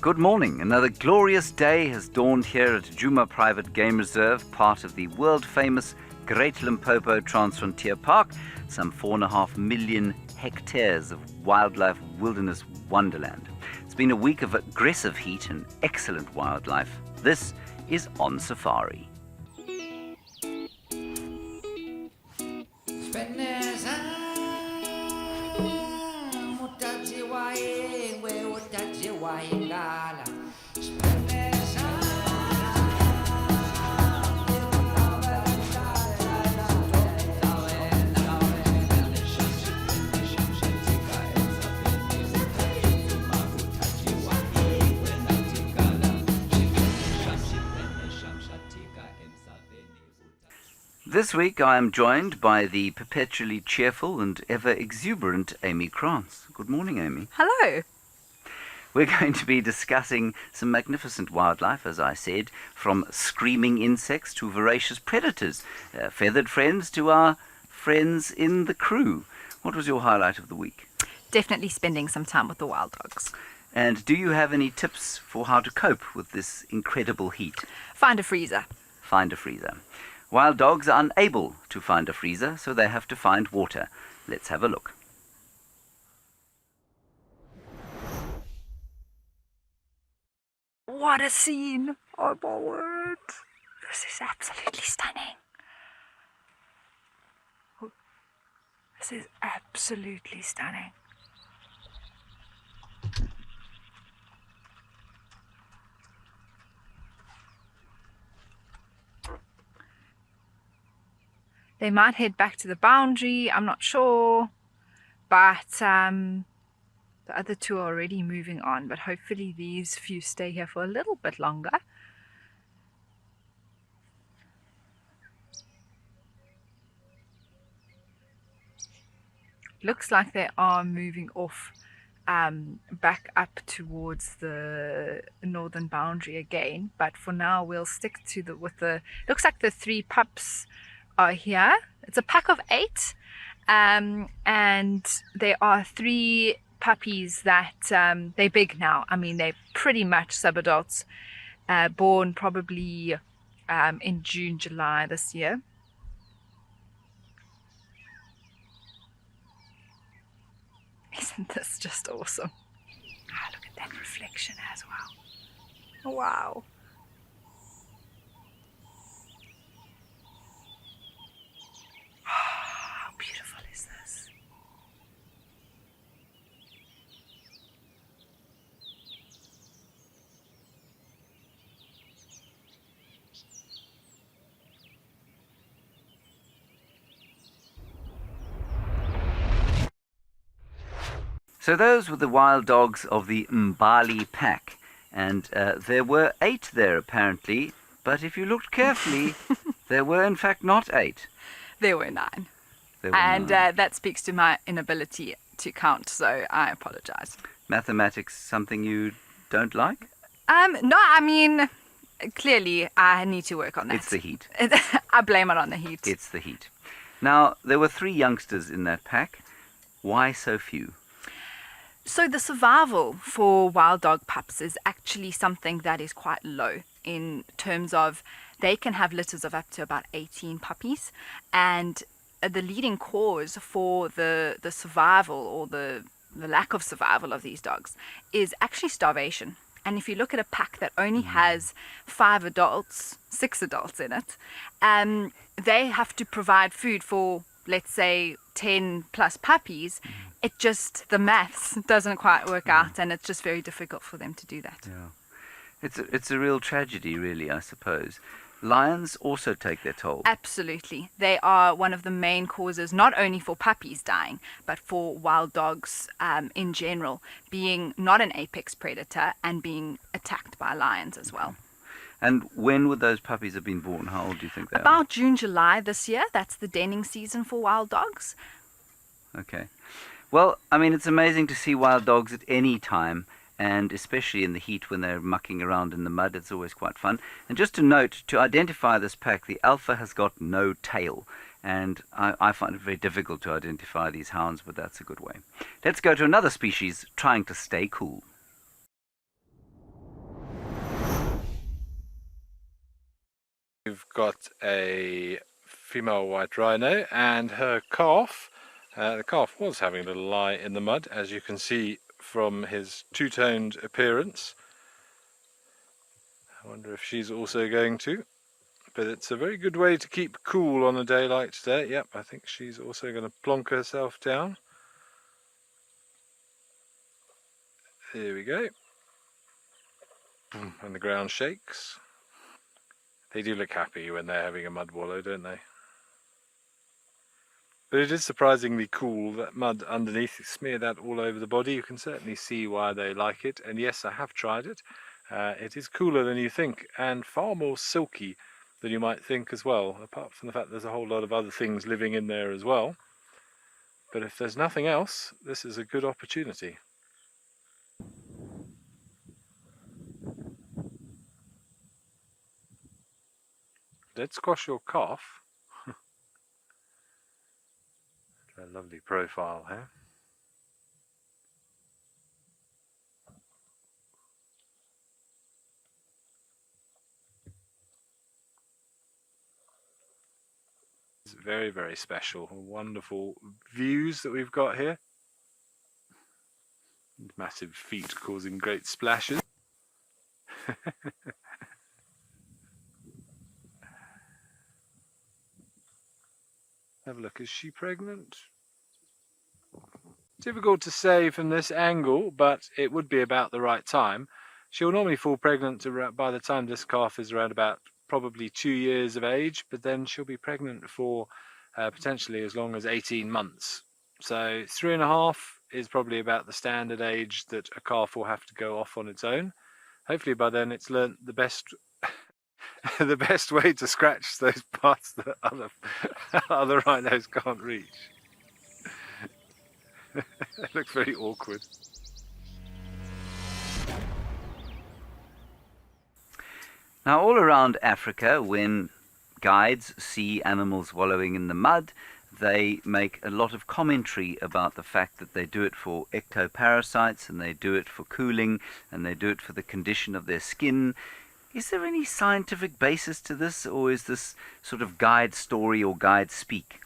Good morning. Another glorious day has dawned here at Djuma Private Game Reserve, part of the world-famous Great Limpopo Transfrontier Park, some 4.5 million hectares of wildlife wilderness wonderland. It's been a week of aggressive heat and excellent wildlife. This is On Safari. This week I am joined by the perpetually cheerful and ever exuberant Amy Krantz. Good morning, Amy. Hello. We're going to be discussing some magnificent wildlife, as I said, from screaming insects to voracious predators, feathered friends to our friends in the crew. What was your highlight of the week? Definitely spending some time with the wild dogs. And do you have any tips for how to cope with this incredible heat? Find a freezer. Find a freezer. Wild dogs are unable to find a freezer, so they have to find water. Let's have a look. What a scene! Oh my word! This is absolutely stunning. This is absolutely stunning. They might head back to the boundary, I'm not sure, but the other two are already moving on, but hopefully these few stay here for a little bit longer. Looks like they are moving off back up towards the northern boundary again, but for now we'll stick to looks like the 3 pups are here. It's a pack of 8, and there are 3 puppies that they're big now. I mean, they're pretty much subadults, born probably in June, July this year. Isn't this just awesome? Ah, look at that reflection as well. Wow. How beautiful is this? So those were the wild dogs of the Mbali pack, and there were 8 there apparently, but if you looked carefully, there were in fact not 8. There were 9. There were and 9. That speaks to my inability to count, so I apologize. Mathematics something you don't like? No, I mean, clearly I need to work on that. It's the heat. I blame it on the heat. It's the heat. Now, there were 3 youngsters in that pack. Why so few? So the survival for wild dog pups is actually something that is quite low in terms of they can have litters of up to about 18 puppies, and the leading cause for the survival or the lack of survival of these dogs is actually starvation. And if you look at a pack that only has 5 adults, 6 adults in it, they have to provide food for, let's say, 10 plus puppies. It just, the maths doesn't quite work out, and it's just very difficult for them to do that. Yeah. It's a real tragedy, really, I suppose. Lions also take their toll. Absolutely. They are one of the main causes, not only for puppies dying, but for wild dogs in general, being not an apex predator and being attacked by lions as well. And when would those puppies have been born? How old do you think they are? About June, July this year. That's the denning season for wild dogs. Okay. Well, I mean, it's amazing to see wild dogs at any time, and especially in the heat when they're mucking around in the mud. It's always quite fun. And just to note, to identify this pack, the alpha has got no tail. And I find it very difficult to identify these hounds, but that's a good way. Let's go to another species trying to stay cool. We've got a female white rhino and her calf. The calf was having a little lie in the mud, as you can see from his two-toned appearance. I wonder if she's also going to. But it's a very good way to keep cool on a day like today. Yep, I think she's also going to plonk herself down. There we go. And the ground shakes. They do look happy when they're having a mud wallow, don't they? But it is surprisingly cool, that mud underneath. You smear that all over the body. You can certainly see why they like it. And yes, I have tried it. It is cooler than you think, and far more silky than you might think as well, apart from the fact there's a whole lot of other things living in there as well. But if there's nothing else, this is a good opportunity. Dead squash your calf. A lovely profile here. It's very, very special. Wonderful views that we've got here. Massive feet causing great splashes. Have a look, is she pregnant? Difficult to say from this angle, but it would be about the right time. She'll normally fall pregnant by the time this calf is around about probably 2 years of age, but then she'll be pregnant for potentially as long as 18 months. So 3.5 is probably about the standard age that a calf will have to go off on its own. Hopefully by then it's learnt the best the best way to scratch those parts that other rhinos can't reach. It looks very awkward. Now, all around Africa, when guides see animals wallowing in the mud, they make a lot of commentary about the fact that they do it for ectoparasites, and they do it for cooling, and they do it for the condition of their skin. Is there any scientific basis to this, or is this sort of guide story or guide speak?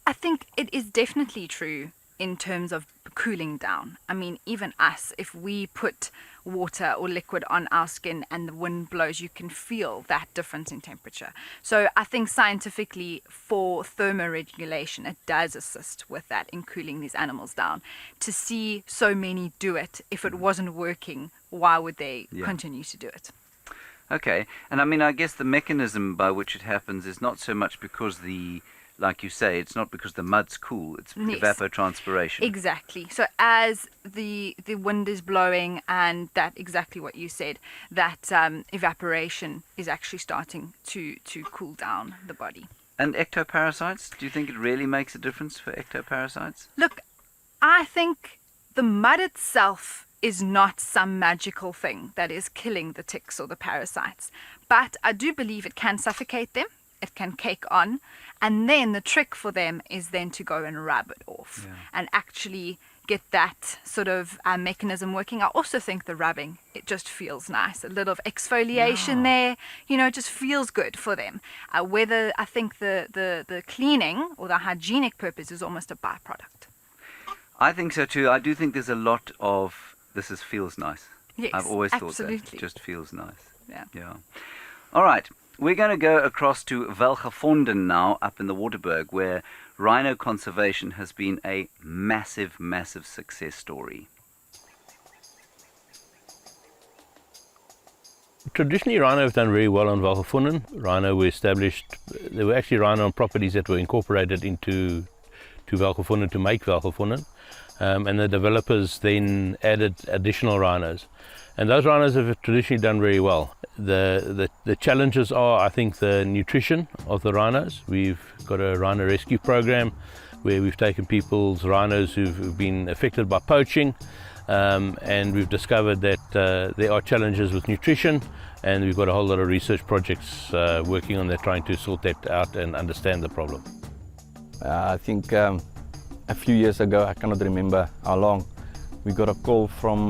I think it is definitely true in terms of cooling down. I mean, even us, if we put water or liquid on our skin and the wind blows, you can feel that difference in temperature. So I think scientifically, for thermoregulation, it does assist with that in cooling these animals down. To see so many do it, if it wasn't working, why would they continue to do it? Okay, and I mean, I guess the mechanism by which it happens is not so much because like you say, it's not because the mud's cool, it's evapotranspiration. Exactly. So as the wind is blowing, and that exactly what you said, that evaporation is actually starting to cool down the body. And ectoparasites, do you think it really makes a difference for ectoparasites? Look, I think the mud itself is not some magical thing that is killing the ticks or the parasites, but I do believe it can suffocate them. It can cake on, and then the trick for them is then to go and rub it off and actually get that sort of mechanism working. I also think the rubbing, it just feels nice. A little of exfoliation there, it just feels good for them. Whether I think the cleaning or the hygienic purpose is almost a byproduct. I think so too. I do think there's a lot of feels nice. Yes, I've always thought absolutely. that. It just feels nice. Yeah. All right. We're going to go across to Welgevonden now, up in the Waterberg, where rhino conservation has been a massive, massive success story. Traditionally, rhino have done very well on Welgevonden. Rhino were established, there were actually rhino on properties that were incorporated into Welgevonden to make Welgevonden. And the developers then added additional rhinos. And those rhinos have traditionally done very well. The challenges are, I think, the nutrition of the rhinos. We've got a rhino rescue program where we've taken people's rhinos who've been affected by poaching, and we've discovered that there are challenges with nutrition, and we've got a whole lot of research projects working on that, trying to sort that out and understand the problem. I think a few years ago, I cannot remember how long, we got a call from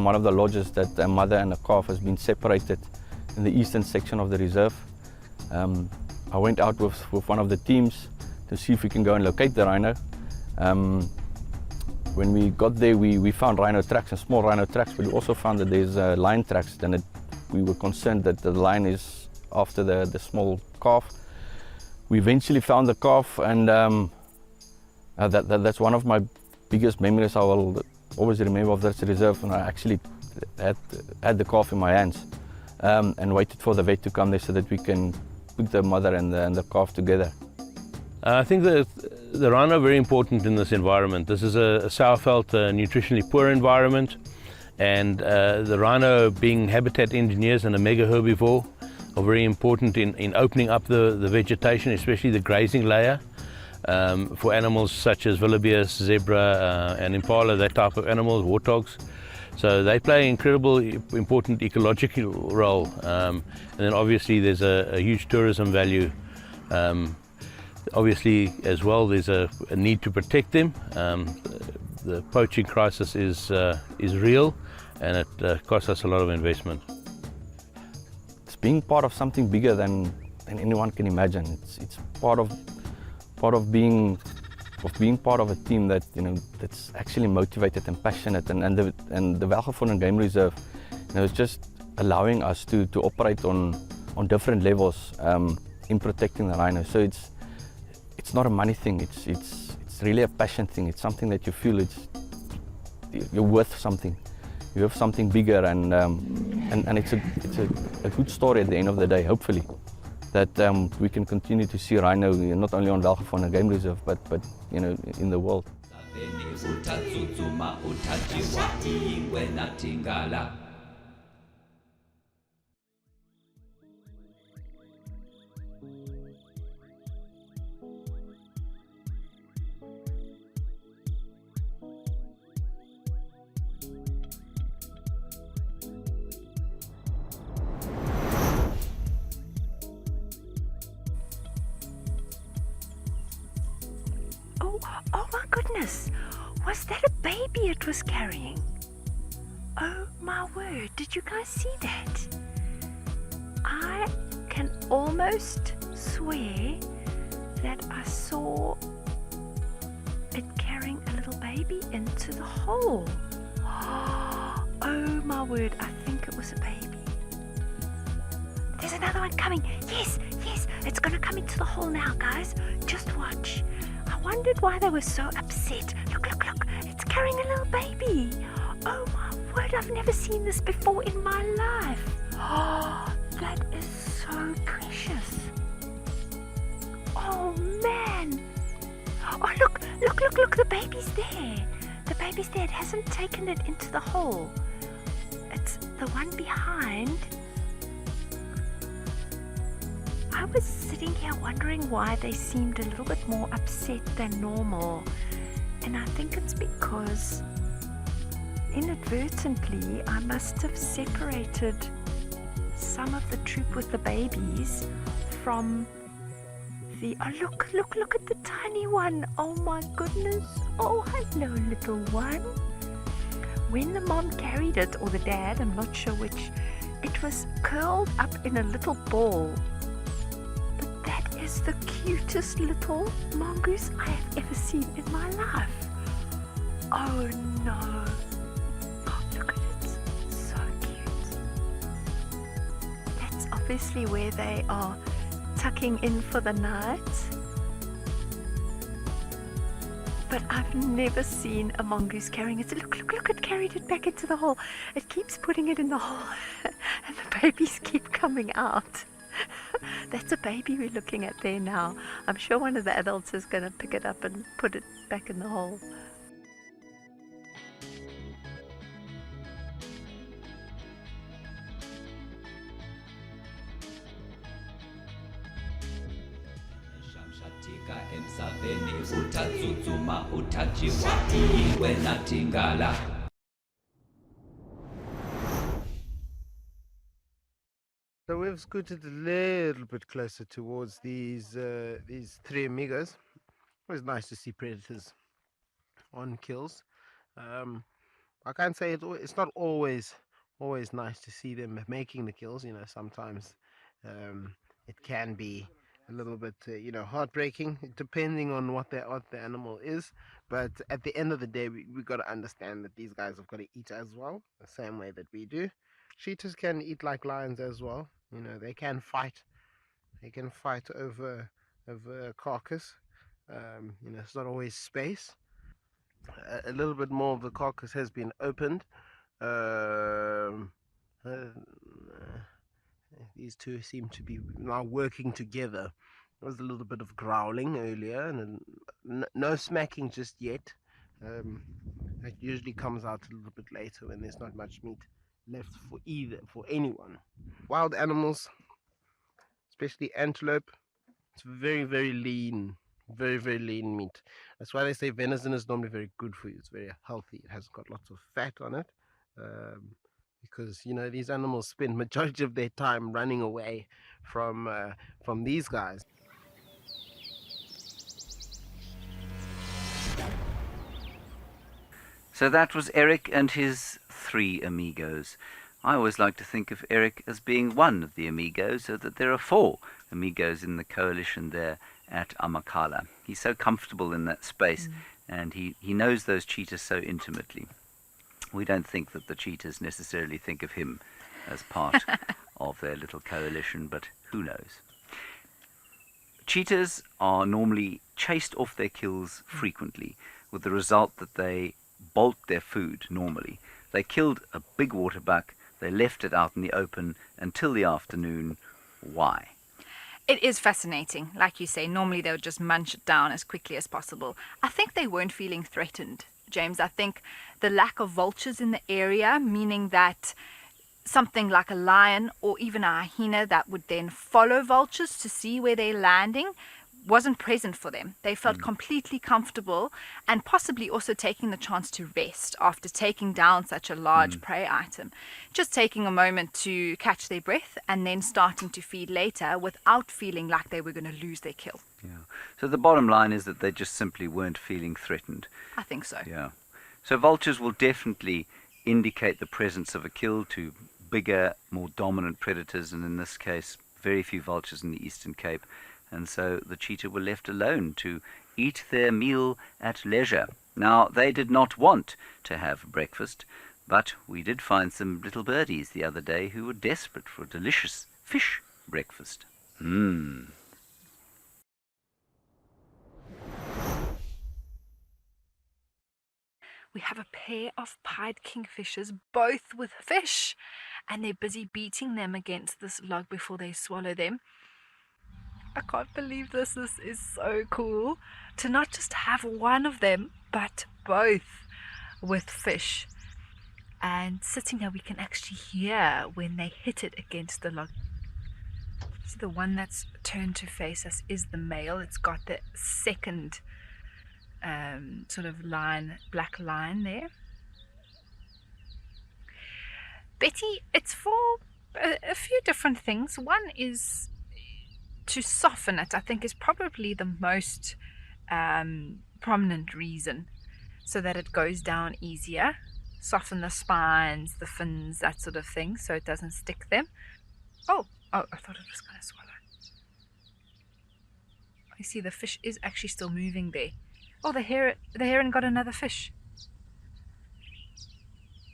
one of the lodges that a mother and a calf has been separated in the eastern section of the reserve. I went out with one of the teams to see if we can go and locate the rhino. When we got there, we found rhino tracks and small rhino tracks, but we also found that there's lion tracks. Then we were concerned that the lion is after the small calf. We eventually found the calf, and that's one of my biggest memories I will always remember of this reserve, when I actually had the calf in my hands and waited for the vet to come there so that we can put the mother and the calf together. I think that the rhino are very important in this environment. This is a sour-felt, nutritionally poor environment, and the rhino, being habitat engineers and a mega herbivore, are very important in opening up the vegetation, especially the grazing layer, for animals such as wildebeest, zebra and impala, that type of animals, warthogs. So they play an incredible, important ecological role. And then obviously there's a huge tourism value. Obviously as well, there's a need to protect them. The poaching crisis is real, and it costs us a lot of investment. It's being part of something bigger than anyone can imagine. It's part of being part of a team that, you know, that's actually motivated and passionate, and the Welgevonden Game Reserve, you know, is just allowing us to operate on different levels in protecting the rhino. So it's not a money thing. It's really a passion thing. It's something that you feel you're worth something. You have something bigger, and it's a good story at the end of the day, hopefully, that we can continue to see rhino not only on Welgevonden Game Reserve, but you know, in the world. Oh my goodness, was that a baby it was carrying? Oh my word, did you guys see that? I can almost swear that I saw it carrying a little baby into the hole. Oh my word, I think it was a baby. There's another one coming. Yes, it's gonna come into the hole now, guys. Just watch. I wondered why they were so upset. Look, it's carrying a little baby. Oh my word, I've never seen this before in my life. Oh, that is so precious. Oh man. Oh look, the baby's there. The baby's there. It hasn't taken it into the hole. It's the one behind. I was sitting here wondering why they seemed a little bit more upset than normal, and I think it's because inadvertently I must have separated some of the troop with the babies from the... Oh look at the tiny one. Oh my goodness. Oh hello little one. When the mom carried it, or the dad, I'm not sure which, it was curled up in a little ball. Is the cutest little mongoose I have ever seen in my life. Oh no. Oh, look at it. So cute. That's obviously where they are tucking in for the night. But I've never seen a mongoose carrying it. Look, it carried it back into the hole. It keeps putting it in the hole and the babies keep coming out. That's a baby we're looking at there now. I'm sure one of the adults is going to pick it up and put it back in the hole. So we've scooted a little bit closer towards these three amigos. It was nice to see predators on kills. I can't say it's not always always nice to see them making the kills. Sometimes it can be a little bit, heartbreaking, depending on what the animal is. But at the end of the day, we got to understand that these guys have got to eat as well, the same way that we do. Cheetahs can eat like lions as well. They can fight. They can fight over a carcass. It's not always space. A little bit more of the carcass has been opened. Um, uh, these two seem to be now working together. There was a little bit of growling earlier, and no smacking just yet. It usually comes out a little bit later when there's not much meat left for anyone. Wild animals, especially antelope, it's very, very lean. Very, very lean meat. That's why they say venison is normally very good for you. It's very healthy. It has got lots of fat on it. Because these animals spend majority of their time running away from these guys. So that was Eric and his 3 amigos. I always like to think of Eric as being one of the amigos, so that there are 4 amigos in the coalition there at Amakhala. He's so comfortable in that space, and he knows those cheetahs so intimately. We don't think that the cheetahs necessarily think of him as part of their little coalition, but who knows. Cheetahs are normally chased off their kills frequently, with the result that they bolt their food normally. They killed a big waterbuck, they left it out in the open until the afternoon. Why? It is fascinating. Like you say, normally they would just munch it down as quickly as possible. I think they weren't feeling threatened, James. I think the lack of vultures in the area, meaning that something like a lion or even a hyena that would then follow vultures to see where they're landing, wasn't present for them. They felt completely comfortable, and possibly also taking the chance to rest after taking down such a large prey item. Just taking a moment to catch their breath and then starting to feed later without feeling like they were going to lose their kill. Yeah. So the bottom line is that they just simply weren't feeling threatened. I think so. Yeah. So vultures will definitely indicate the presence of a kill to bigger, more dominant predators, and in this case, very few vultures in the Eastern Cape. And so the cheetah were left alone to eat their meal at leisure. Now, they did not want to have breakfast, but we did find some little birdies the other day who were desperate for a delicious fish breakfast. We have a pair of pied kingfishers, both with fish, and they're busy beating them against this log before they swallow them. I can't believe this. This is so cool to not just have one of them, but both with fish. And sitting there, we can actually hear when they hit it against the log. See, the one that's turned to face us is the male. It's got the second sort of black line there. Betty, it's for a few different things. One is to soften it, I think, is probably the most prominent reason, so that it goes down easier. Soften the spines, the fins, that sort of thing, so it doesn't stick them. Oh, I thought it was going to swallow. I see the fish is actually still moving there. Oh, the heron got another fish.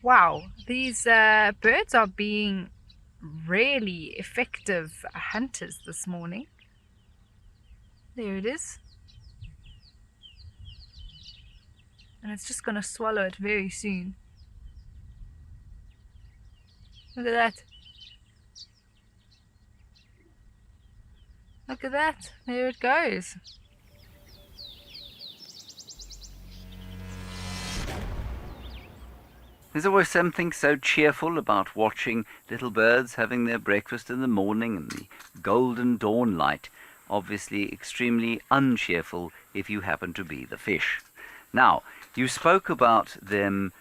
Wow, these birds are being really effective hunters this morning. There it is. And it's just going to swallow it very soon. Look at that. Look at that. There it goes. There's always something so cheerful about watching little birds having their breakfast in the morning and the golden dawn light. Obviously extremely uncheerful if you happen to be the fish. Now, you spoke about them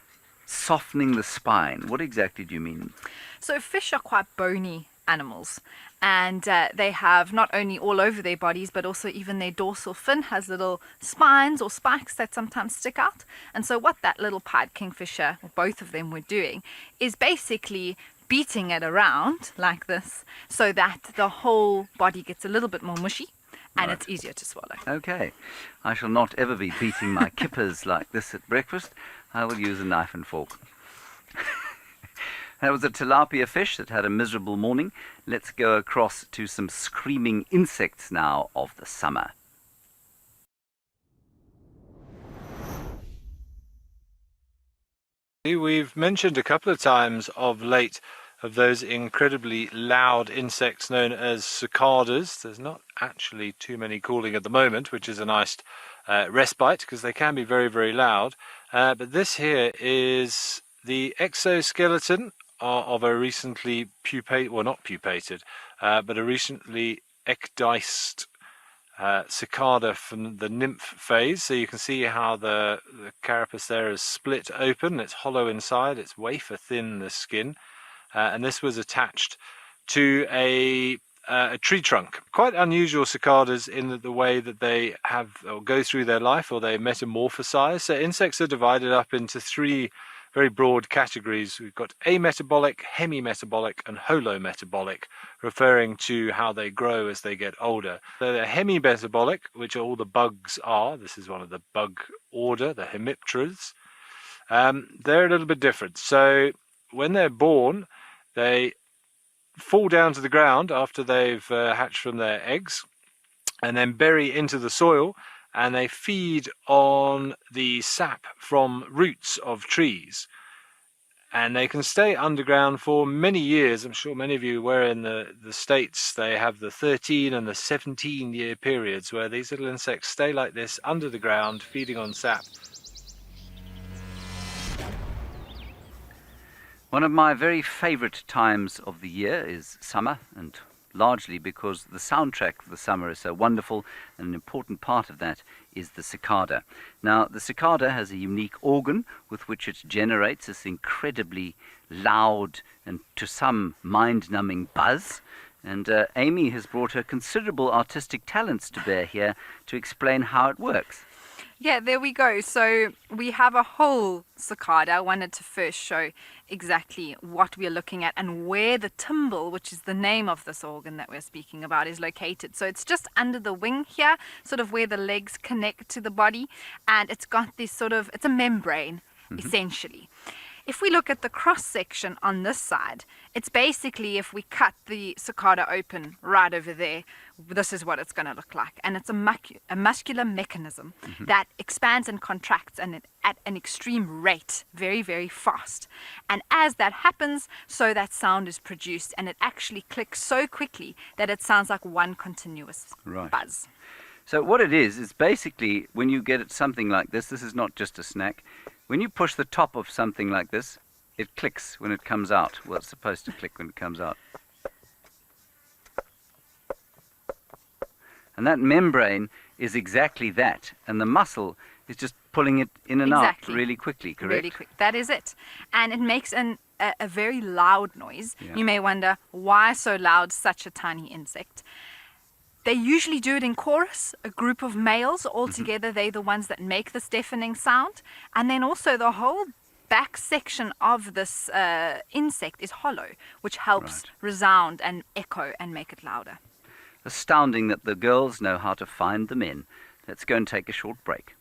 softening the spine. What exactly do you mean? So fish are quite bony animals. And they have not only all over their bodies, but also even their dorsal fin has little spines or spikes that sometimes stick out. And so what that little pied kingfisher, or both of them, were doing is basically beating it around like this so that the whole body gets a little bit more mushy and Right. it's easier to swallow. Okay. I shall not ever be beating my kippers like this at breakfast. I will use a knife and fork. That was a tilapia fish that had a miserable morning. Let's go across to some screaming insects now of the summer. We've mentioned a couple of times of late of those incredibly loud insects known as cicadas. There's not actually too many calling at the moment, which is a nice respite because they can be very, very loud. But this here is the exoskeleton of a recently not pupated, but a recently ecdiced cicada from the nymph phase. So you can see how the carapace there is split open. It's hollow inside. It's wafer thin, the skin. And this was attached to a tree trunk. Quite unusual cicadas in the way that they have or go through their life, or they metamorphosize. So insects are divided up into three very broad categories. We've got ametabolic, hemimetabolic, and holometabolic, referring to how they grow as they get older. So they're hemimetabolic, which all the bugs are. This is one of the bug order, the hemipterans. They're a little bit different. So when they're born, they fall down to the ground after they've hatched from their eggs, and then bury into the soil, and they feed on the sap from roots of trees. And they can stay underground for many years. I'm sure many of you were in the States. They have the 13 and the 17-year periods where these little insects stay like this under the ground, feeding on sap. One of my very favourite times of the year is summer, and largely because the soundtrack of the summer is so wonderful, and an important part of that is the cicada. Now, the cicada has a unique organ with which it generates this incredibly loud and to some mind-numbing buzz. And Amy has brought her considerable artistic talents to bear here to explain how it works. Yeah, there we go. So we have a whole cicada. I wanted to first show exactly what we're looking at and where the timbal, which is the name of this organ that we're speaking about, is located. So it's just under the wing here, sort of where the legs connect to the body. And it's got this it's a membrane, essentially. If we look at the cross section on this side, it's basically, if we cut the cicada open right over there, this is what it's going to look like. And it's a muscular mechanism that expands and contracts at an extreme rate, very, very fast. And as that happens, so that sound is produced, and it actually clicks so quickly that it sounds like one continuous buzz. So what it is basically, when you get something like this is not just a snack. When you push the top of something like this, it clicks when it comes out. Well, it's supposed to click when it comes out. And that membrane is exactly that. And the muscle is just pulling it in and out really quickly, correct? Really quick. That is it. And it makes a very loud noise. Yeah. You may wonder, why so loud, such a tiny insect? They usually do it in chorus, a group of males all together. They're the ones that make this deafening sound. And then also the whole back section of this insect is hollow, which helps resound and echo and make it louder. Astounding that the girls know how to find the men. Let's go and take a short break.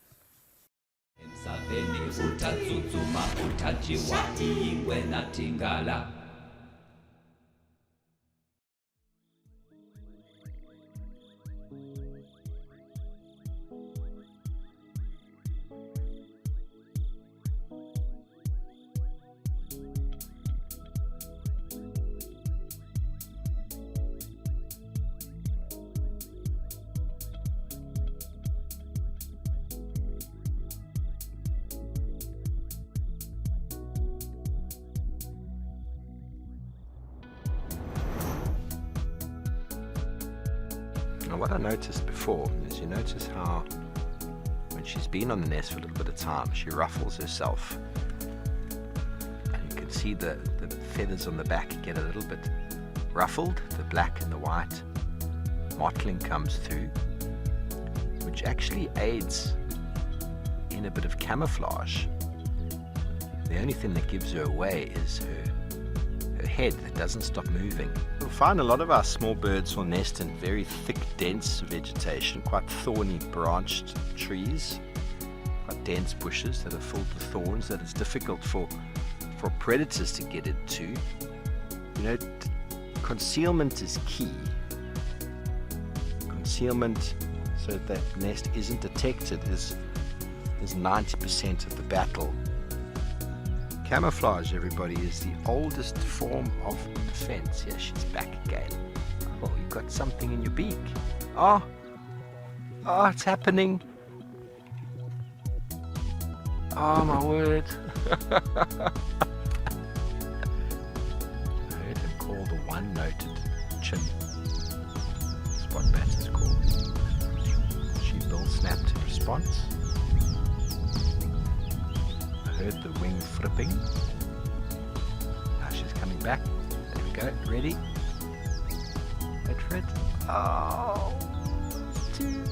Now what I noticed before is you notice how when she's been on the nest for a little bit of time, she ruffles herself. And you can see the feathers on the back get a little bit ruffled, the black and the white mottling comes through, which actually aids in a bit of camouflage. The only thing that gives her away is her head that doesn't stop moving. You'll find a lot of our small birds will nest in very thick, dense vegetation, quite thorny branched trees, quite dense bushes that are filled with thorns that it's difficult for predators to get into. You know, concealment is key. Concealment so that nest isn't detected is 90% of the battle. Camouflage, everybody, is the oldest form of defense. Here she's back again. Oh, you've got something in your beak. Oh, it's happening. Oh my word. I heard him call the one-noted chin. That's what bat is called. She bill snapped in response. I heard the wing flipping. Now she's coming back. There we go. Ready? Wait for it. Oh, two.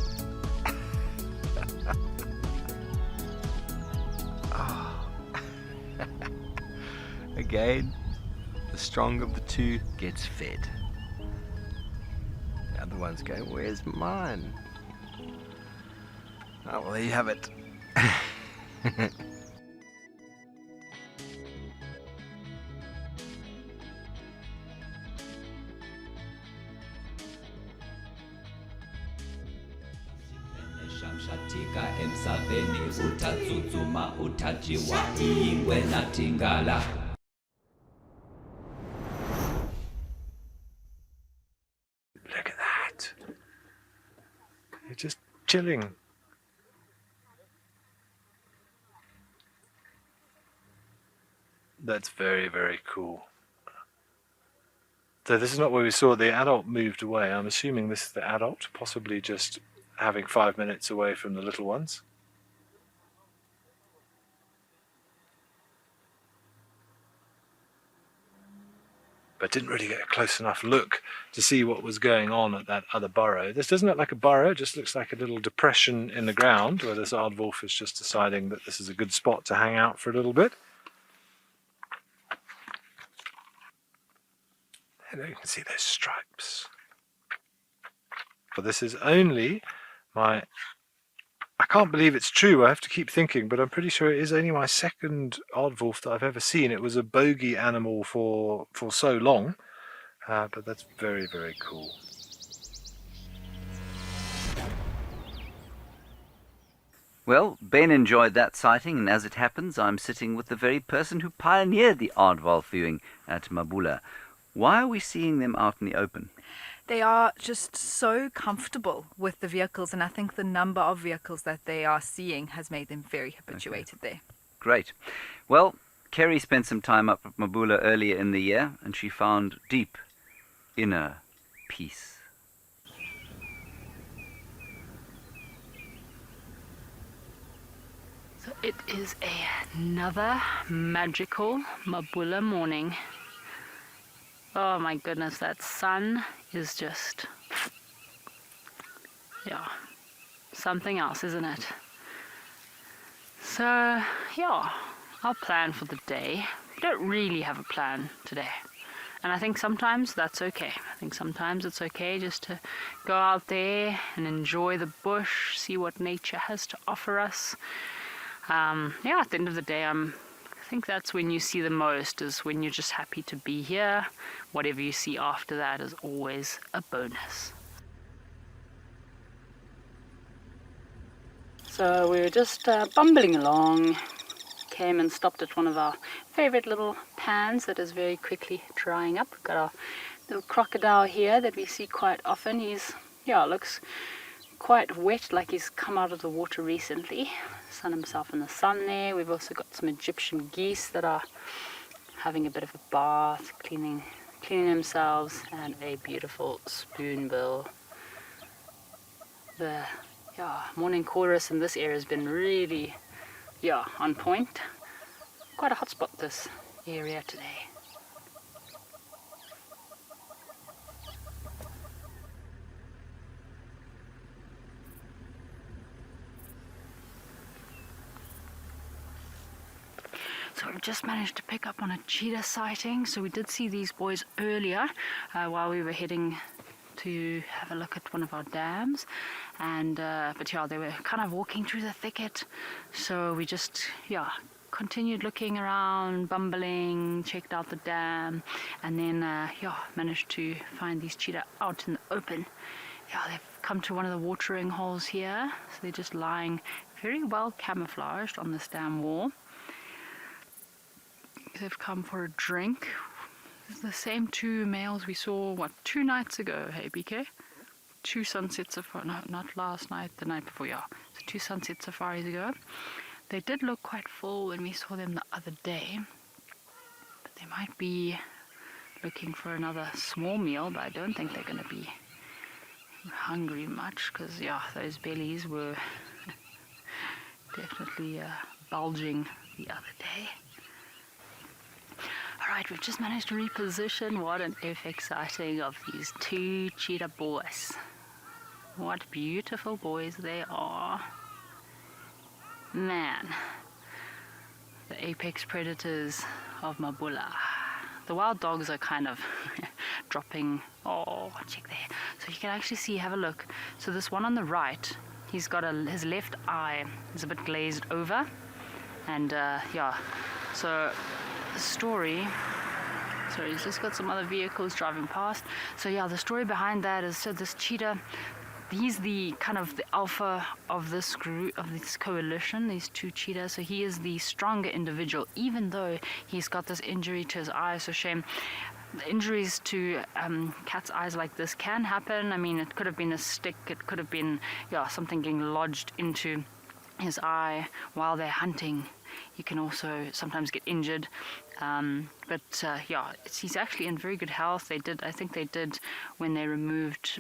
Again, the strong of the two gets fed. The other one's going, where's mine? Oh, well, there you have it. Look at that. They're just chilling. That's very, very cool. So this is not where we saw the adult moved away. I'm assuming this is the adult, possibly just having 5 minutes away from the little ones. But didn't really get a close enough look to see what was going on at that other burrow. This doesn't look like a burrow, it just looks like a little depression in the ground where this aardwolf is just deciding that this is a good spot to hang out for a little bit. There you can see those stripes. But this is only my... I can't believe it's true, I have to keep thinking, but I'm pretty sure it is only my second aardwolf that I've ever seen. It was a bogey animal for so long, but that's very, very cool. Well, Ben enjoyed that sighting, and as it happens, I'm sitting with the very person who pioneered the aardwolf viewing at Mabula. Why are we seeing them out in the open? They are just so comfortable with the vehicles, and I think the number of vehicles that they are seeing has made them very habituated there. Great. Well, Kerry spent some time up at Mabula earlier in the year, and she found deep inner peace. So it is another magical Mabula morning. Oh my goodness, that sun is just, yeah, something else, isn't it? So, yeah, our plan for the day. We don't really have a plan today. And I think sometimes that's okay. I think sometimes it's okay just to go out there and enjoy the bush, see what nature has to offer us. Yeah, at the end of the day, I think that's when you see the most, is when you're just happy to be here. Whatever you see after that is always a bonus. So we were just bumbling along, came and stopped at one of our favorite little pans that is very quickly drying up. We've got our little crocodile here that we see quite often. He's, yeah, looks quite wet, like he's come out of the water recently. Sun himself in the sun there. We've also got some Egyptian geese that are having a bit of a bath, cleaning themselves, and a beautiful spoonbill. The morning chorus in this area has been really on point. Quite a hot spot, this area today. So we've just managed to pick up on a cheetah sighting. So we did see these boys earlier while we were heading to have a look at one of our dams, and but yeah, they were kind of walking through the thicket, so we just continued looking around, bumbling, checked out the dam, and then managed to find these cheetah out in the open. They've come to one of the watering holes here, so they're just lying very well camouflaged on this dam wall. They've come for a drink. It's the same two males we saw, 2 nights ago, hey BK? 2 sunset safaris, no, not last night, the night before, So 2 sunset safaris ago. They did look quite full when we saw them the other day, but they might be looking for another small meal, but I don't think they're going to be hungry much, because those bellies were definitely bulging the other day. Alright, we've just managed to reposition. What an epic sighting of these 2 cheetah boys. What beautiful boys they are. Man, the apex predators of Mabula. The wild dogs are kind of dropping. Oh, check there. So you can actually see, have a look. So this one on the right, he's got his left eye is a bit glazed over, and so the story, sorry, he's just got some other vehicles driving past. So the story behind that is, so this cheetah, he's the kind of the alpha of this group, of this coalition, these 2 cheetahs. So he is the stronger individual, even though he's got this injury to his eye. So shame. The injuries to cat's eyes like this can happen. I mean, it could have been a stick, it could have been something getting lodged into his eye while they're hunting. You can also sometimes get injured, he's actually in very good health. I think they did, when they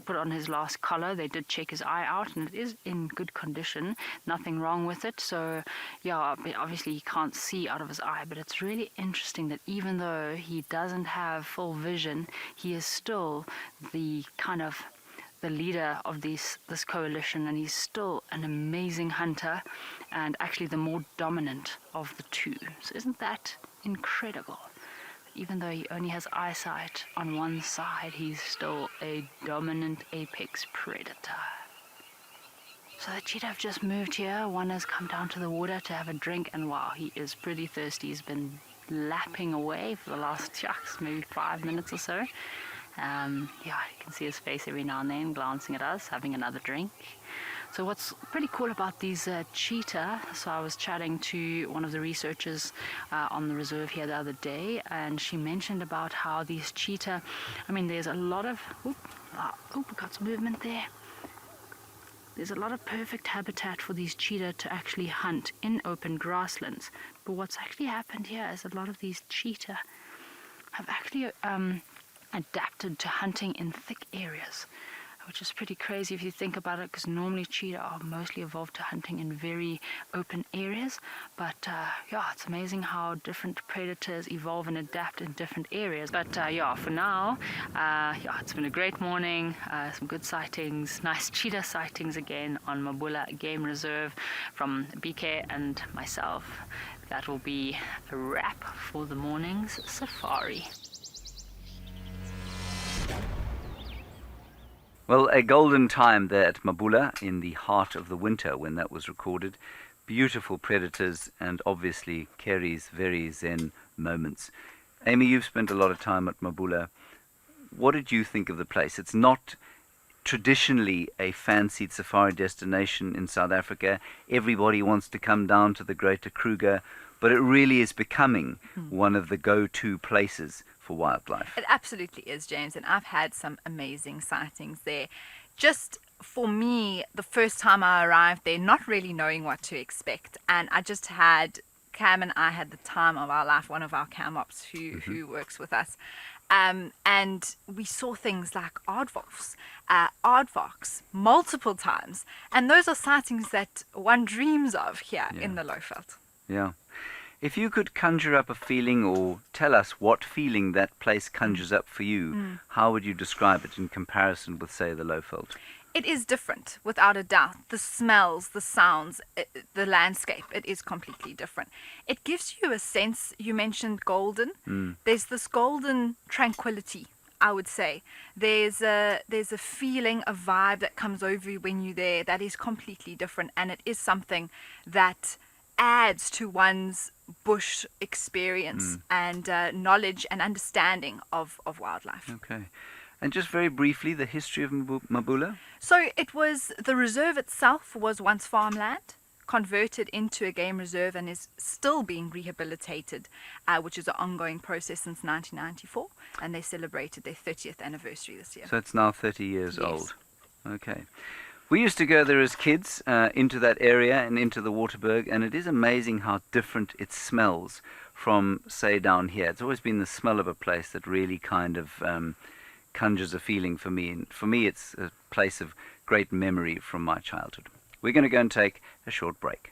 put on his last collar, they did check his eye out, and it is in good condition, nothing wrong with it. So obviously he can't see out of his eye, but it's really interesting that even though he doesn't have full vision, he is still the kind of the leader of this coalition, and he's still an amazing hunter, and actually the more dominant of the 2. So isn't that incredible? Even though he only has eyesight on one side, he's still a dominant apex predator. So the cheetah have just moved here. One has come down to the water to have a drink, and wow, he is pretty thirsty. He's been lapping away for the last maybe 5 minutes or so. You can see his face every now and then glancing at us, having another drink. So what's pretty cool about these cheetah, so I was chatting to one of the researchers on the reserve here the other day, and she mentioned about how these cheetah, I mean, there's a lot of, we got some movement there. There's a lot of perfect habitat for these cheetah to actually hunt in open grasslands. But what's actually happened here is a lot of these cheetah have actually adapted to hunting in thick areas, which is pretty crazy if you think about it, because normally cheetah are mostly evolved to hunting in very open areas. But it's amazing how different predators evolve and adapt in different areas. But for now, it's been a great morning, some good sightings, nice cheetah sightings again on Mabula Game Reserve from BK and myself. That will be a wrap for the morning's safari. Well, a golden time there at Mabula in the heart of the winter when that was recorded. Beautiful predators and obviously Kerry's very zen moments. Amy, you've spent a lot of time at Mabula. What did you think of the place? It's not traditionally a fancied safari destination in South Africa. Everybody wants to come down to the Greater Kruger, but it really is becoming one of the go-to places for wildlife. It absolutely is, James, and I've had some amazing sightings there. Just for me, the first time I arrived there, not really knowing what to expect, and I just had, Cam and I had the time of our life, one of our cam ops who works with us, and we saw things like aardwolves, aardvarks, multiple times, and those are sightings that one dreams of here in the Lowveld. Yeah. If you could conjure up a feeling or tell us what feeling that place conjures up for you, how would you describe it in comparison with, say, the Lowveld? It is different, without a doubt. The smells, the sounds, the landscape, it is completely different. It gives you a sense, you mentioned golden. There's this golden tranquility, I would say. There's a feeling, a vibe that comes over you when you're there that is completely different, and it is something that adds to one's bush experience and knowledge and understanding of wildlife. Okay. And just very briefly, the history of Mabula? So it was, the reserve itself was once farmland, converted into a game reserve, and is still being rehabilitated, which is an ongoing process since 1994, and they celebrated their 30th anniversary this year. So it's now 30 years Yes. old. Okay. We used to go there as kids, into that area and into the Waterberg, and it is amazing how different it smells from, say, down here. It's always been the smell of a place that really kind of conjures a feeling for me. And for me, it's a place of great memory from my childhood. We're going to go and take a short break.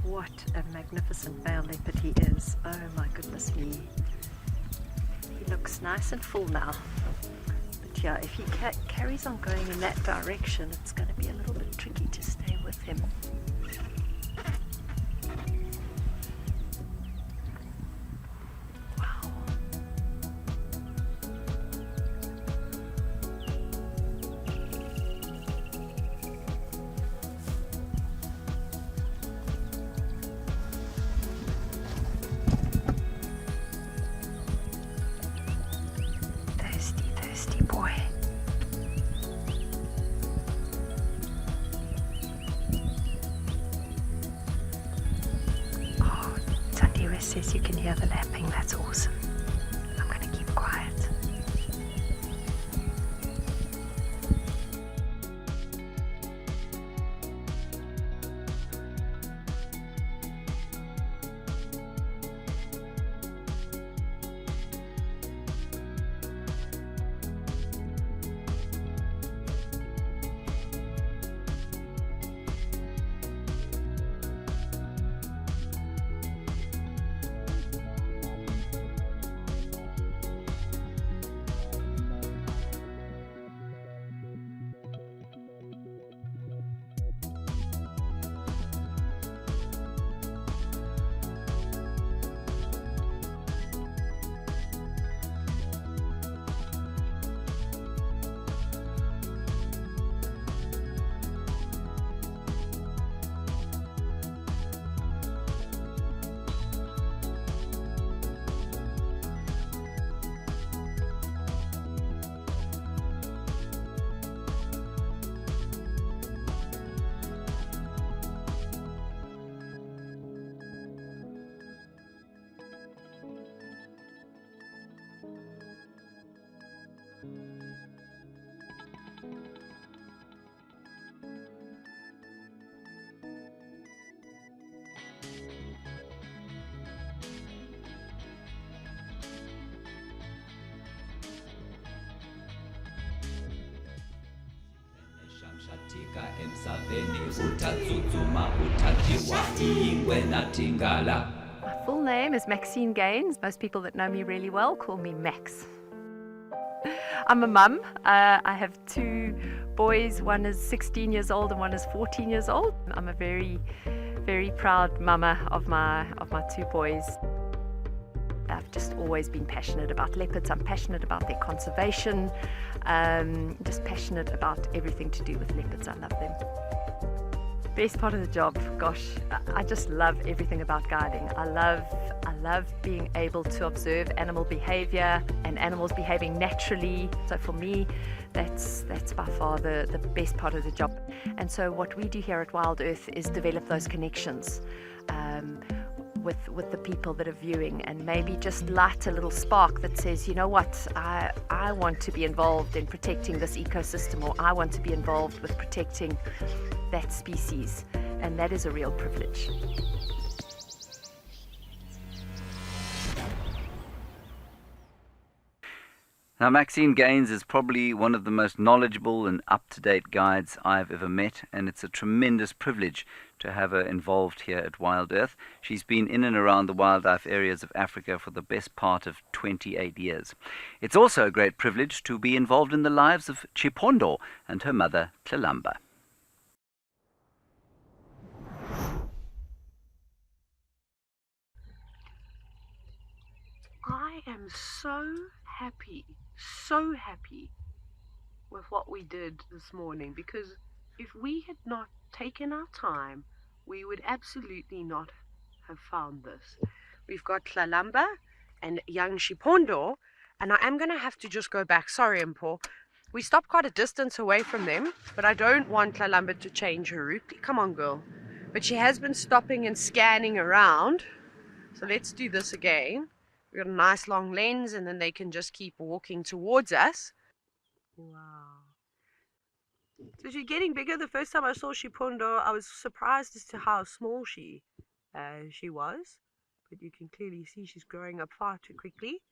What a magnificent male leopard he is. Oh my goodness me. He looks nice and full now. But yeah, if he carries on going in that direction, it's going to be a little bit tricky to stay with him. Wow. Thirsty boy. Oh, Tandiwe says you can hear the lapping. That's awesome. I'm going to keep quiet. My full name is Maxine Gaines. Most people that know me really well call me Max. I'm a mum. I have two boys. One is 16 years old and one is 14 years old. I'm a very, very proud mama of my two boys. I've just always been passionate about leopards. I'm passionate about their conservation, just passionate about everything to do with leopards. I love them. Best part of the job, gosh, I just love everything about guiding. I love being able to observe animal behavior and animals behaving naturally. So for me, that's by far the best part of the job. And so what we do here at WildEarth is develop those connections with the people that are viewing, and maybe just light a little spark that says, you know what, I want to be involved in protecting this ecosystem, or I want to be involved with protecting that species, and that is a real privilege. Now, Maxine Gaines is probably one of the most knowledgeable and up-to-date guides I've ever met, and it's a tremendous privilege to have her involved here at WildEarth. She's been in and around the wildlife areas of Africa for the best part of 28 years. It's also a great privilege to be involved in the lives of Chipondo and her mother, Tlalamba. I am so happy with what we did this morning, because if we had not taken our time, we would absolutely not have found this. We've got Tlalamba and young Chipondo, and I am going to have to just go back. Sorry, Mpo. We stopped quite a distance away from them, but I don't want Tlalamba to change her route. Come on, girl. But she has been stopping and scanning around. So let's do this again. We've got a nice long lens, and then they can just keep walking towards us. Wow. So she's getting bigger. The first time I saw Chipondo, I was surprised as to how small she was. But you can clearly see she's growing up far too quickly.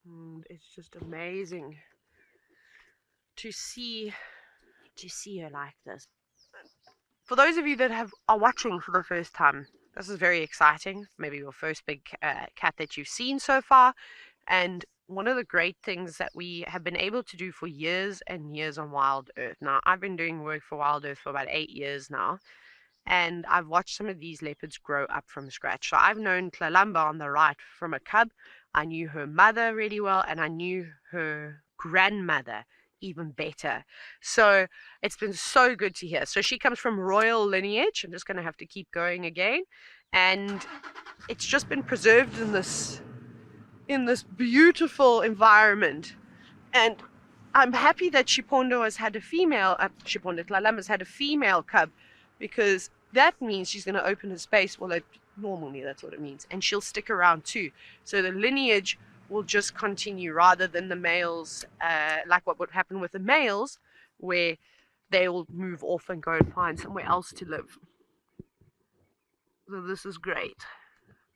And it's just amazing to see her like this. For those of you that are watching for the first time, this is very exciting. Maybe your first big cat that you've seen so far. And one of the great things that we have been able to do for years and years on WildEarth. Now, I've been doing work for WildEarth for about 8 years now. And I've watched some of these leopards grow up from scratch. So I've known Tlalamba on the right from a cub. I knew her mother really well, and I knew her grandmother even better. So it's been so good to hear. So she comes from royal lineage. I'm just going to have to keep going again. And it's just been preserved in this beautiful environment. And I'm happy that Chipondo has had a female, Tlalamba has had a female cub, because that means she's going to open her space. Well, normally that's what it means. And she'll stick around too. So the lineage will just continue rather than the males, like what would happen with the males, where they will move off and go and find somewhere else to live. So this is great.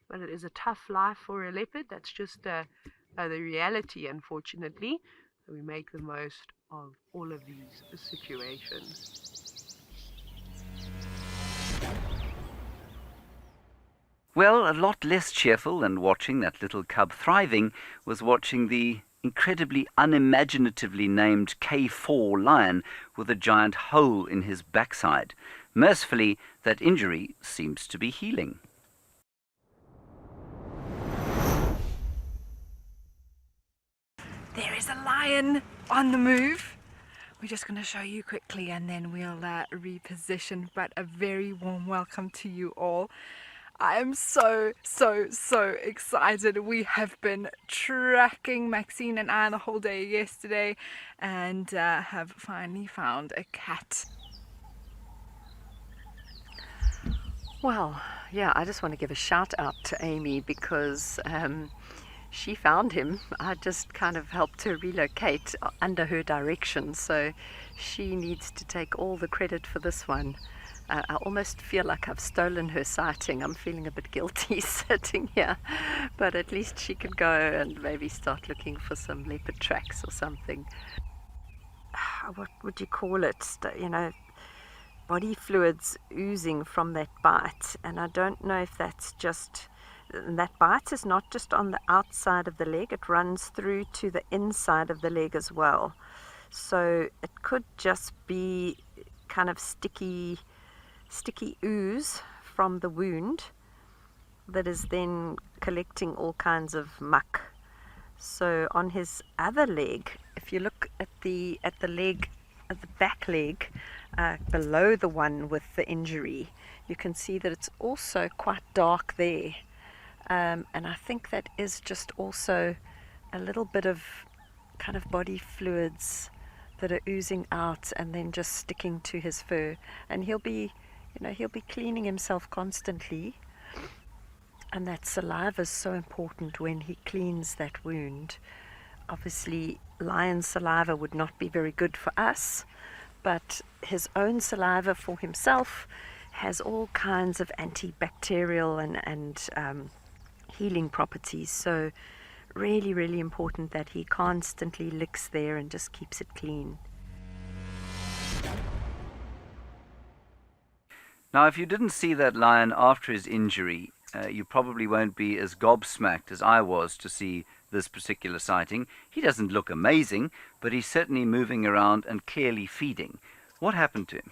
But it is a tough life for a leopard. That's just the reality, unfortunately. So we make the most of all of these situations. Well, a lot less cheerful than watching that little cub thriving was watching the incredibly unimaginatively named K4 lion with a giant hole in his backside. Mercifully, that injury seems to be healing. There is a lion on the move. We're just going to show you quickly and then we'll reposition, but a very warm welcome to you all. I am so excited. We have been tracking Maxine and I the whole day yesterday and have finally found a cat. Well, yeah, I just want to give a shout out to Amy because she found him. I just kind of helped her relocate under her direction, so she needs to take all the credit for this one. I almost feel like I've stolen her sighting. I'm feeling a bit guilty sitting here, but at least she can go and maybe start looking for some leopard tracks or something. What would you call it? You know, body fluids oozing from that bite, and I don't know if that's just... That bite is not just on the outside of the leg, it runs through to the inside of the leg as well. So it could just be kind of sticky ooze from the wound that is then collecting all kinds of muck. So on his other leg, if you look at the leg, at the back leg, below the one with the injury, you can see that it's also quite dark there. And I think that is just also a little bit of kind of body fluids that are oozing out and then just sticking to his fur. And he'll be cleaning himself constantly. And that saliva is so important when he cleans that wound. Obviously, lion saliva would not be very good for us, but his own saliva for himself has all kinds of antibacterial and healing properties. So really, really important that he constantly licks there and just keeps it clean. Now, if you didn't see that lion after his injury, you probably won't be as gobsmacked as I was to see this particular sighting. He doesn't look amazing, but he's certainly moving around and clearly feeding. What happened to him?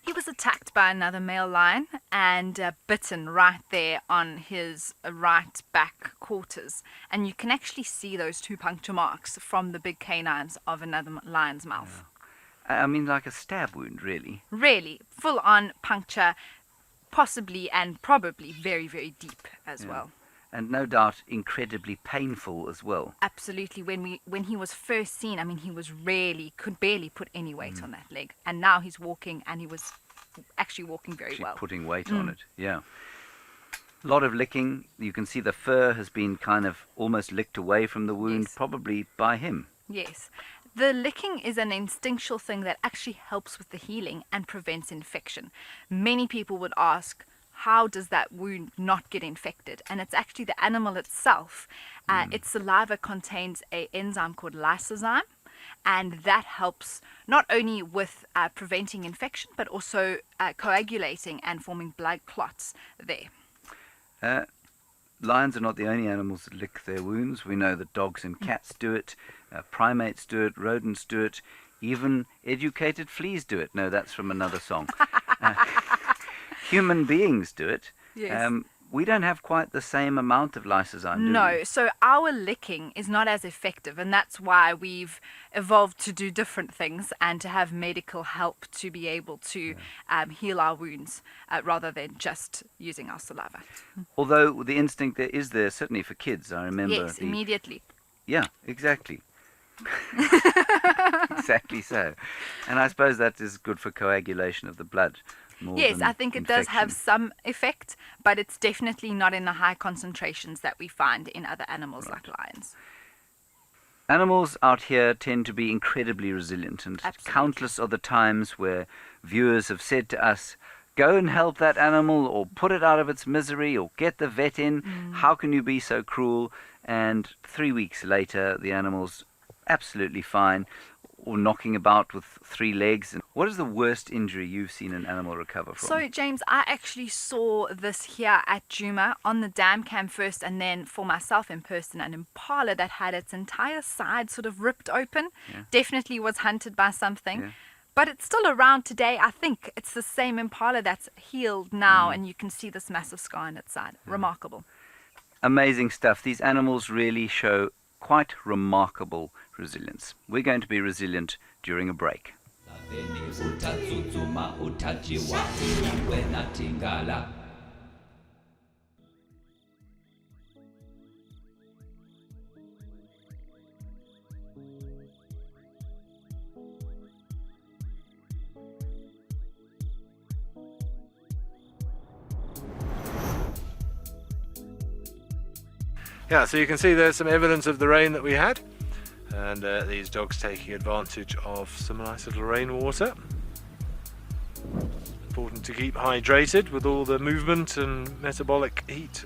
He was attacked by another male lion and bitten right there on his right back quarters. And you can actually see those 2 puncture marks from the big canines of another lion's mouth. I mean, like a stab wound, really. Really, full on puncture, possibly and probably very, very deep as well. And no doubt incredibly painful as well. Absolutely. When he was first seen, I mean, he was could barely put any weight on that leg. And now he's walking, and he was actually walking very well. Putting weight on it, yeah. A lot of licking. You can see the fur has been kind of almost licked away from the wound, Yes. probably by him. Yes. The licking is an instinctual thing that actually helps with the healing and prevents infection. Many people would ask, how does that wound not get infected? And it's actually the animal itself. Its saliva contains an enzyme called lysozyme, and that helps not only with preventing infection, but also coagulating and forming blood clots there. Lions are not the only animals that lick their wounds. We know that dogs and cats do it, primates do it, rodents do it, even educated fleas do it. No, that's from another song. Human beings do it. Yes. We don't have quite the same amount of lysozyme, do No, we? so our licking is not as effective, and that's why we've evolved to do different things and to have medical help to be able to heal our wounds rather than just using our saliva. Although the instinct there is there, certainly for kids, I remember. Yes, immediately. Yeah, exactly. Exactly so. And I suppose that is good for coagulation of the blood. Yes, I think it does have some effect, but it's definitely not in the high concentrations that we find in other animals like lions. Animals out here tend to be incredibly resilient, and Absolutely. countless are the times where viewers have said to us, go and help that animal, or put it out of its misery, or get the vet in. How can you be so cruel? And 3 weeks later, the animal's absolutely fine, or knocking about with 3 legs. And what is the worst injury you've seen an animal recover from? So, James, I actually saw this here at Djuma on the dam cam first, and then for myself in person, an impala that had its entire side sort of ripped open. Definitely was hunted by something. Yeah. But it's still around today. I think it's the same impala that's healed now, and you can see this massive scar on its side. Remarkable. Amazing stuff. These animals really show quite remarkable resilience. We're going to be resilient during a break. Yeah, so you can see there's some evidence of the rain that we had, and these dogs taking advantage of some nice little rainwater. Important to keep hydrated with all the movement and metabolic heat,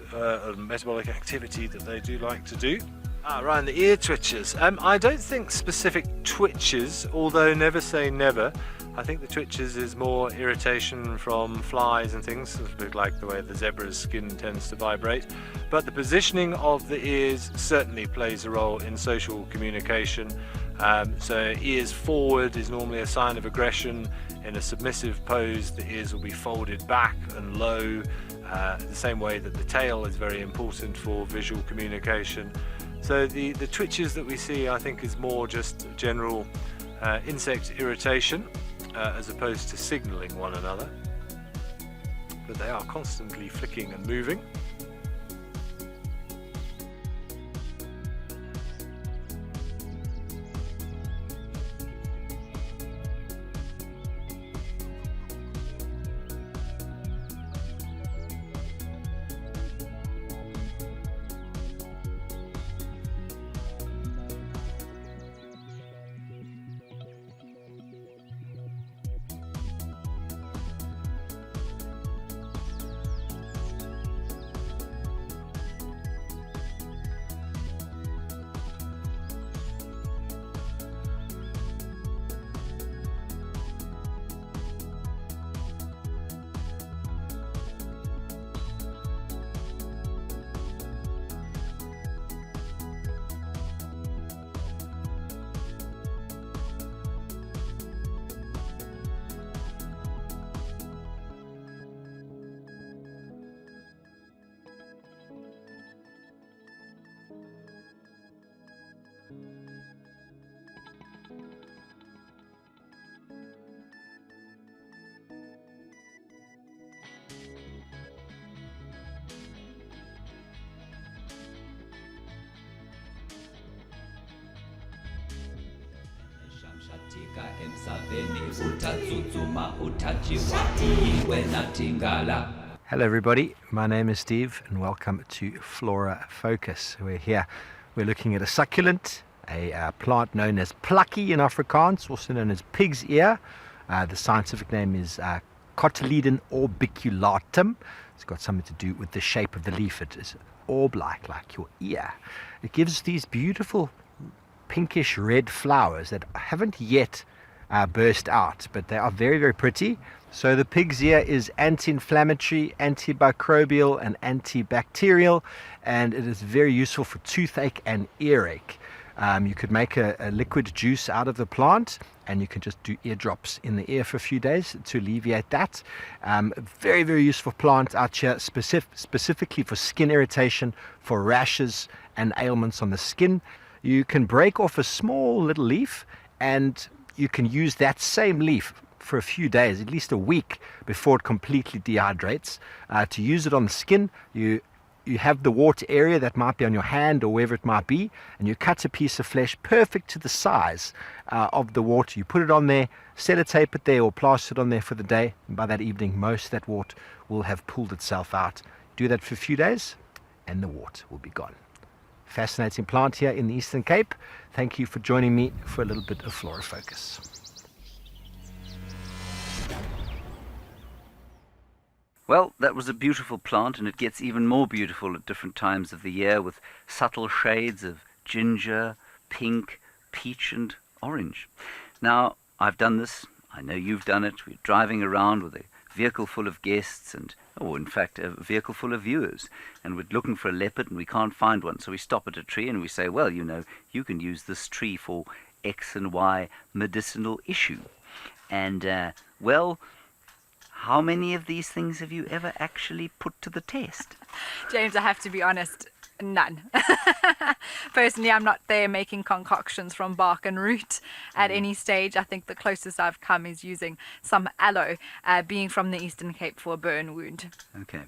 metabolic activity that they do like to do. Ryan, the ear twitches. I don't think specific twitches, although never say never. I think the twitches is more irritation from flies and things, a bit like the way the zebra's skin tends to vibrate. But the positioning of the ears certainly plays a role in social communication. So ears forward is normally a sign of aggression. In a submissive pose, the ears will be folded back and low, the same way that the tail is very important for visual communication. So the twitches that we see, I think, is more just general insect irritation, as opposed to signaling one another. But they are constantly flicking and moving. Hello everybody, my name is Steve and welcome to Flora Focus. We're here, we're looking at a succulent, a plant known as plucky in Afrikaans, also known as pig's ear. The scientific name is Cotyledon orbiculatum. It's got something to do with the shape of the leaf. It is orb-like, like your ear. It gives these beautiful pinkish red flowers that haven't yet burst out, but they are very, very pretty. So the pig's ear is anti-inflammatory, antimicrobial and antibacterial, and it is very useful for toothache and earache. You could make a liquid juice out of the plant, and you can just do eardrops in the ear for a few days to alleviate that. Very, very useful plant out here, specifically for skin irritation, for rashes and ailments on the skin. You can break off a small little leaf, and you can use that same leaf for a few days, at least a week, before it completely dehydrates. To use it on the skin, you have the water area that might be on your hand or wherever it might be, and you cut a piece of flesh perfect to the size of the water. You put it on there, sellotape it there or plaster it on there for the day, and by that evening most of that wart will have pulled itself out. Do that for a few days and the wart will be gone. Fascinating plant here in the Eastern Cape. Thank you for joining me for a little bit of Flora Focus. Well, that was a beautiful plant, and it gets even more beautiful at different times of the year with subtle shades of ginger, pink, peach and orange. Now, I've done this. I know you've done it. We're driving around with a vehicle full of guests or in fact a vehicle full of viewers, and we're looking for a leopard and we can't find one. So we stop at a tree and we say, well, you know, you can use this tree for X and Y medicinal issue. And, well, how many of these things have you ever actually put to the test? James, I have to be honest, none. Personally, I'm not there making concoctions from bark and root at any stage. I think the closest I've come is using some aloe, being from the Eastern Cape for a burn wound. Okay.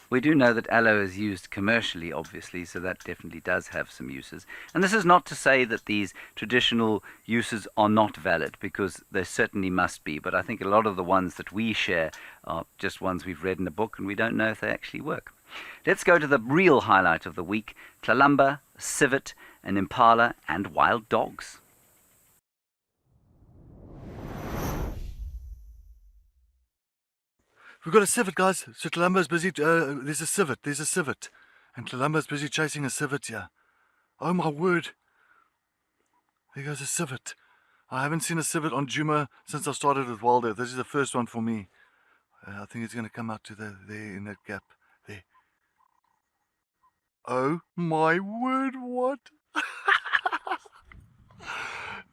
We do know that aloe is used commercially, obviously, so that definitely does have some uses. And this is not to say that these traditional uses are not valid, because there certainly must be. But I think a lot of the ones that we share are just ones we've read in a book, and we don't know if they actually work. Let's go to the real highlight of the week: tlalamba, civet, an impala, and wild dogs. We've got a civet, guys. So Tlalamba's busy. There's a civet. And Tlalamba's busy chasing a civet here. Oh my word. There goes a civet. I haven't seen a civet on Djuma since I started with WildEarth. This is the first one for me. I think it's going to come out to there in that gap. There. Oh my word, what?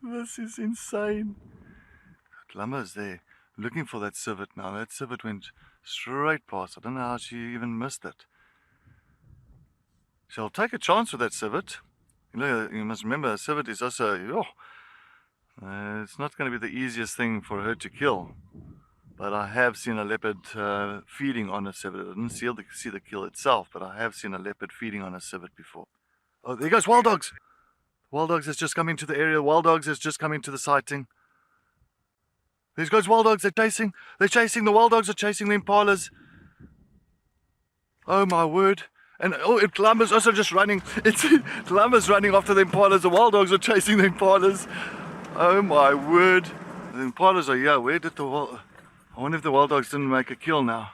This is insane. Tlalamba's there, looking for that civet now. That civet went straight past. I don't know how she even missed it. She'll take a chance with that civet. You know, you must remember, a civet is also, it's not going to be the easiest thing for her to kill. But I have seen a leopard feeding on a civet. I didn't see the kill itself, but I have seen a leopard feeding on a civet before. Oh, there goes wild dogs. Wild dogs has just come into the area. Wild dogs has just come into the sighting. There goes wild dogs. They're chasing. The wild dogs are chasing the impalas. Oh my word. And Tlalamba's also just running. Tlalamba's running after the impalas. The wild dogs are chasing the impalas. Oh my word. The impalas are here. Where did I wonder if the wild dogs didn't make a kill now.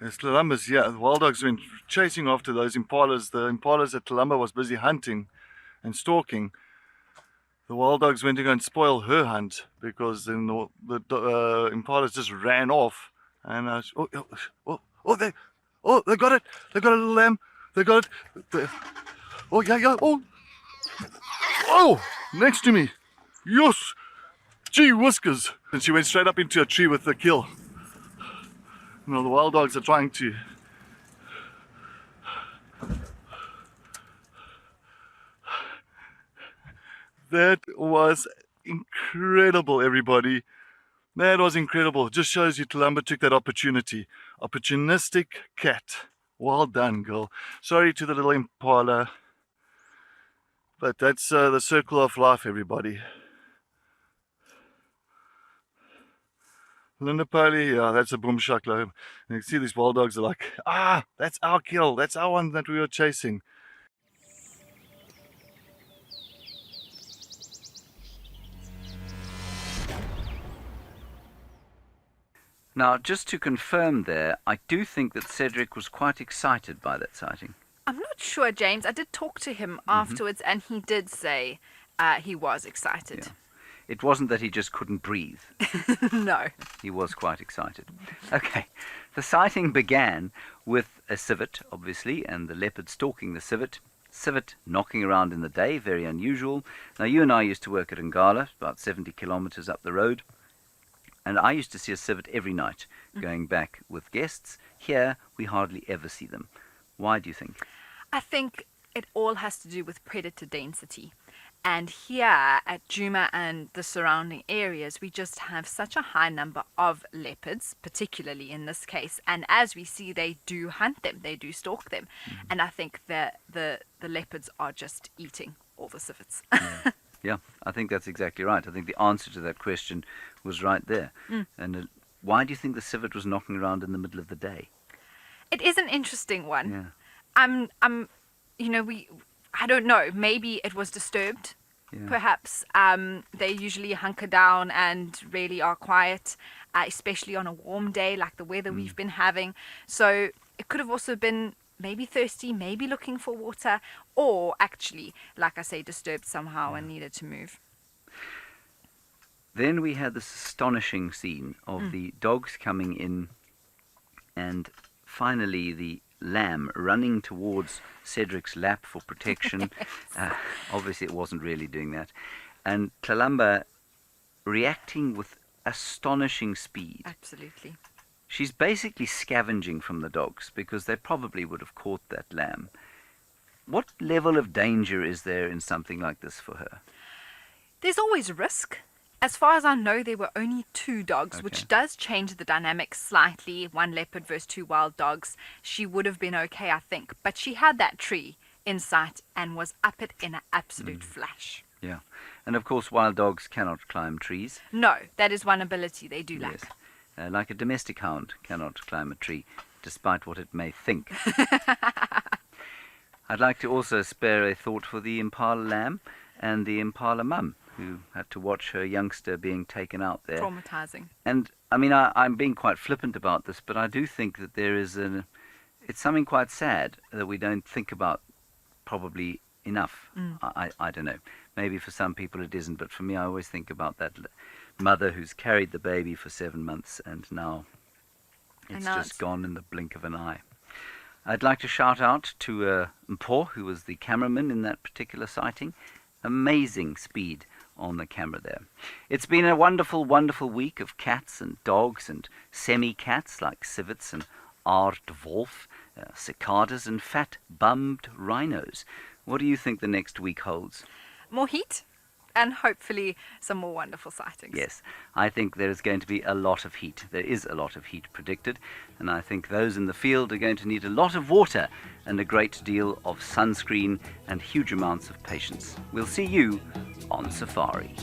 There's Tlalamba's here. The wild dogs went chasing after those impalas. The impalas that Tlalamba was busy hunting and stalking. The wild dogs went to go and spoil her hunt, because then the impalas just ran off. And they got it. They got a little lamb. They got it. Oh, next to me. Yes. Gee whiskers. And she went straight up into a tree with the kill. You know, the wild dogs are trying to. That was incredible, everybody. That was incredible. Just shows you Tlalamba took that opportunity. Opportunistic cat. Well done, girl. Sorry to the little impala. But that's the circle of life, everybody. Lindipoli, yeah, that's a boom shakla. And you see these wild dogs are like, that's our kill. That's our one that we were chasing. Now, just to confirm there, I do think that Cedric was quite excited by that sighting. I'm not sure, James. I did talk to him afterwards, and he did say he was excited. Yeah. It wasn't that he just couldn't breathe. No. He was quite excited. Okay, the sighting began with a civet, obviously, and the leopard stalking the civet. Civet knocking around in the day, very unusual. Now, you and I used to work at Ngala, about 70 kilometers up the road. And I used to see a civet every night going back with guests. Here, we hardly ever see them. Why do you think? I think it all has to do with predator density. And here at Djuma and the surrounding areas, we just have such a high number of leopards, particularly in this case. And as we see, they do hunt them, they do stalk them. And I think that the leopards are just eating all the civets. Yeah, I think that's exactly right. I think the answer to that question was right there. And why do you think the civet was knocking around in the middle of the day? It is an interesting one. Yeah. I don't know. Maybe it was disturbed. Yeah. Perhaps they usually hunker down and really are quiet, especially on a warm day like the weather we've been having. So it could have also been maybe thirsty, maybe looking for water, or actually, like I say, disturbed somehow and needed to move. Then we had this astonishing scene of the dogs coming in, and finally the lamb running towards Cedric's lap for protection. Obviously, it wasn't really doing that. And Tlalamba reacting with astonishing speed. Absolutely. She's basically scavenging from the dogs because they probably would have caught that lamb. What level of danger is there in something like this for her? There's always risk. As far as I know, there were only 2 dogs, which does change the dynamics slightly. 1 leopard versus 2 wild dogs. She would have been okay, I think. But she had that tree in sight and was up it in an absolute flash. Yeah. And of course, wild dogs cannot climb trees. No, that is one ability they do lack. Yes. Like a domestic hound cannot climb a tree, despite what it may think. I'd like to also spare a thought for the impala lamb and the impala mum, who had to watch her youngster being taken out there. Traumatizing. And, I mean, I'm being quite flippant about this, but I do think that there is it's something quite sad that we don't think about probably enough. I don't know. Maybe for some people it isn't, but for me I always think about that mother who's carried the baby for 7 months and now it's gone in the blink of an eye. I'd like to shout out to Mpho, who was the cameraman in that particular sighting. Amazing speed on the camera there. It's been a wonderful, wonderful week of cats and dogs and semi-cats like civets and aardwolf, cicadas and fat-bummed rhinos. What do you think the next week holds? More heat and hopefully some more wonderful sightings. Yes, I think there is going to be a lot of heat. There is a lot of heat predicted, and I think those in the field are going to need a lot of water and a great deal of sunscreen and huge amounts of patience. We'll see you on safari.